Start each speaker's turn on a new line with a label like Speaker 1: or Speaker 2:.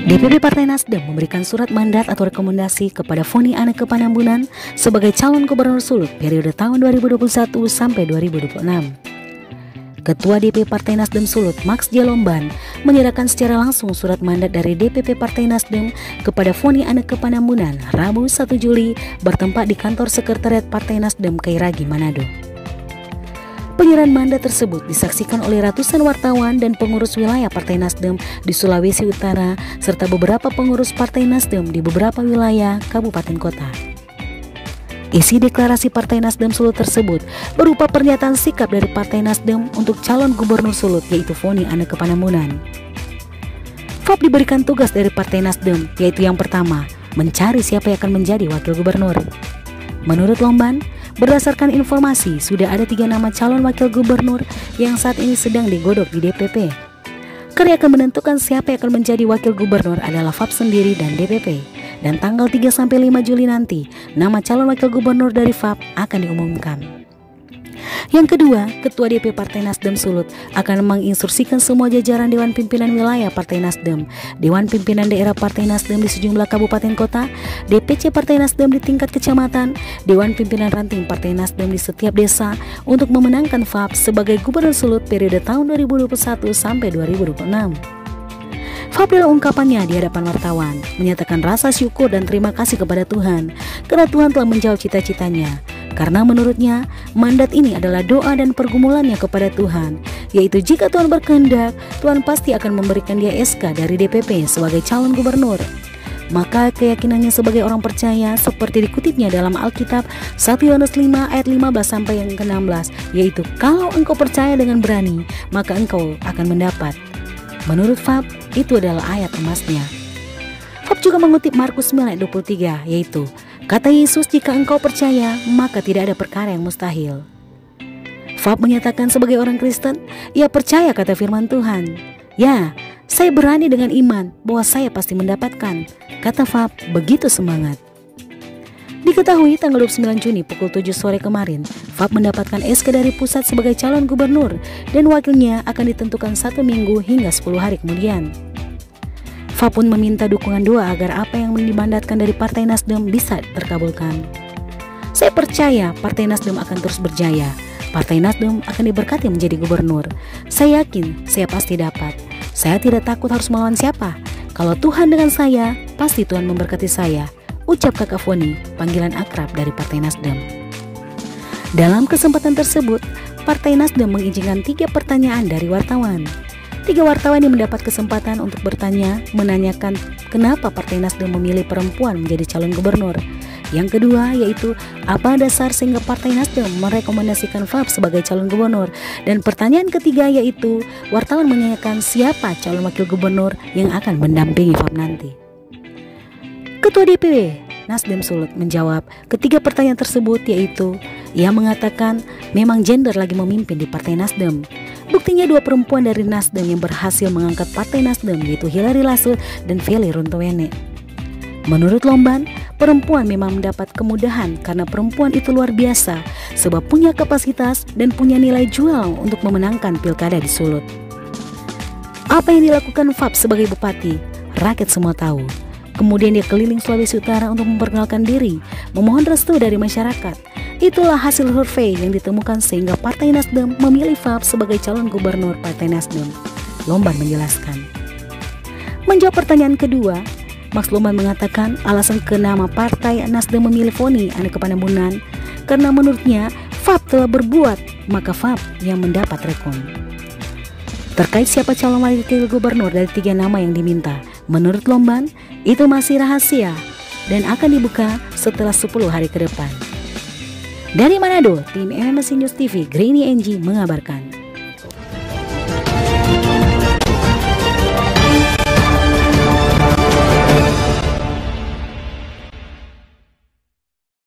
Speaker 1: DPP Partai Nasdem memberikan surat mandat atau rekomendasi kepada Foni Anneke Panambunan sebagai calon gubernur Sulut periode tahun 2021 sampai 2026. Ketua DPP Partai Nasdem Sulut, Max J. Lomban, menyerahkan secara langsung surat mandat dari DPP Partai Nasdem kepada Foni Anneke Panambunan Rabu 1 Juli bertempat di kantor sekretariat Partai Nasdem Kairagi, Manado. Penyerahan mandat tersebut disaksikan oleh ratusan wartawan dan pengurus wilayah Partai Nasdem di Sulawesi Utara serta beberapa pengurus Partai Nasdem di beberapa wilayah kabupaten kota. Isi deklarasi Partai Nasdem Sulut tersebut berupa pernyataan sikap dari Partai Nasdem untuk calon gubernur Sulut yaitu Foni Anneke Panambunan. FAP diberikan tugas dari Partai Nasdem yaitu yang pertama, mencari siapa yang akan menjadi wakil gubernur. Menurut Lomban, berdasarkan informasi, sudah ada 3 nama calon wakil gubernur yang saat ini sedang digodok di DPP. Karena akan menentukan siapa yang akan menjadi wakil gubernur adalah FAP sendiri dan DPP. Dan tanggal 3-5 Juli nanti, nama calon wakil gubernur dari FAP akan diumumkan. Yang kedua, Ketua DPP Partai Nasdem Sulut akan menginstruksikan semua jajaran Dewan Pimpinan Wilayah Partai Nasdem, Dewan Pimpinan Daerah Partai Nasdem di sejumlah kabupaten kota, DPC Partai Nasdem di tingkat kecamatan, Dewan Pimpinan Ranting Partai Nasdem di setiap desa untuk memenangkan FAP sebagai Gubernur Sulut periode tahun 2021 sampai 2026. FAP dalam ungkapannya di hadapan wartawan menyatakan rasa syukur dan terima kasih kepada Tuhan karena Tuhan telah menjawab cita-citanya. Karena menurutnya, mandat ini adalah doa dan pergumulannya kepada Tuhan, yaitu jika Tuhan berkehendak, Tuhan pasti akan memberikan dia SK dari DPP sebagai calon gubernur. Maka keyakinannya sebagai orang percaya seperti dikutipnya dalam Alkitab 1 Yohanes 5 ayat 15 sampai yang ke-16, yaitu kalau engkau percaya dengan berani, maka engkau akan mendapat. Menurut FAP, itu adalah ayat emasnya. FAP juga mengutip Markus 9 ayat 23, yaitu kata Yesus, jika engkau percaya, maka tidak ada perkara yang mustahil. FAP menyatakan sebagai orang Kristen, ia percaya kata firman Tuhan. Ya, saya berani dengan iman bahwa saya pasti mendapatkan. Kata FAP, begitu semangat. Diketahui tanggal 29 Juni pukul 7 sore kemarin, FAP mendapatkan SK dari pusat sebagai calon gubernur dan wakilnya akan ditentukan 1 minggu hingga 10 hari kemudian. FAP pun meminta dukungan doa agar apa yang dimandatkan dari Partai Nasdem bisa terkabulkan. Saya percaya Partai Nasdem akan terus berjaya. Partai Nasdem akan diberkati menjadi gubernur. Saya yakin saya pasti dapat. Saya tidak takut harus melawan siapa. Kalau Tuhan dengan saya, pasti Tuhan memberkati saya. Ucap Kakak Foni, panggilan akrab dari Partai Nasdem. Dalam kesempatan tersebut, Partai Nasdem mengizinkan 3 pertanyaan dari wartawan. 3 wartawan yang mendapat kesempatan untuk bertanya menanyakan kenapa Partai Nasdem memilih perempuan menjadi calon gubernur. Yang kedua yaitu apa dasar sehingga Partai Nasdem merekomendasikan FAP sebagai calon gubernur. Dan pertanyaan ketiga yaitu wartawan menanyakan siapa calon wakil gubernur yang akan mendampingi FAP nanti. Ketua DPP Nasdem Sulut menjawab ketiga pertanyaan tersebut, yaitu ia mengatakan memang gender lagi memimpin di Partai Nasdem. Buktinya 2 perempuan dari Nasdem yang berhasil mengangkat Partai Nasdem, yaitu Hillary Lasut dan Feli Runtowene. Menurut Lomban, perempuan memang mendapat kemudahan karena perempuan itu luar biasa sebab punya kapasitas dan punya nilai jual untuk memenangkan pilkada di Sulut. Apa yang dilakukan FAP sebagai bupati, rakyat semua tahu. Kemudian dia keliling Sulawesi Utara untuk memperkenalkan diri, memohon restu dari masyarakat. Itulah hasil survei yang ditemukan sehingga Partai Nasdem memilih FAP sebagai calon gubernur Partai Nasdem. Lomban menjelaskan. Menjawab pertanyaan kedua, Max Lomban mengatakan alasan kenapa Partai Nasdem memilih Foni Anneke Panambunan karena menurutnya FAP telah berbuat, maka FAP yang mendapat rekom. Terkait siapa calon wakil gubernur dari 3 nama yang diminta, menurut Lomban itu masih rahasia dan akan dibuka setelah 10 hari ke depan. Dari Manado, tim MMC News TV Grainy NG mengabarkan.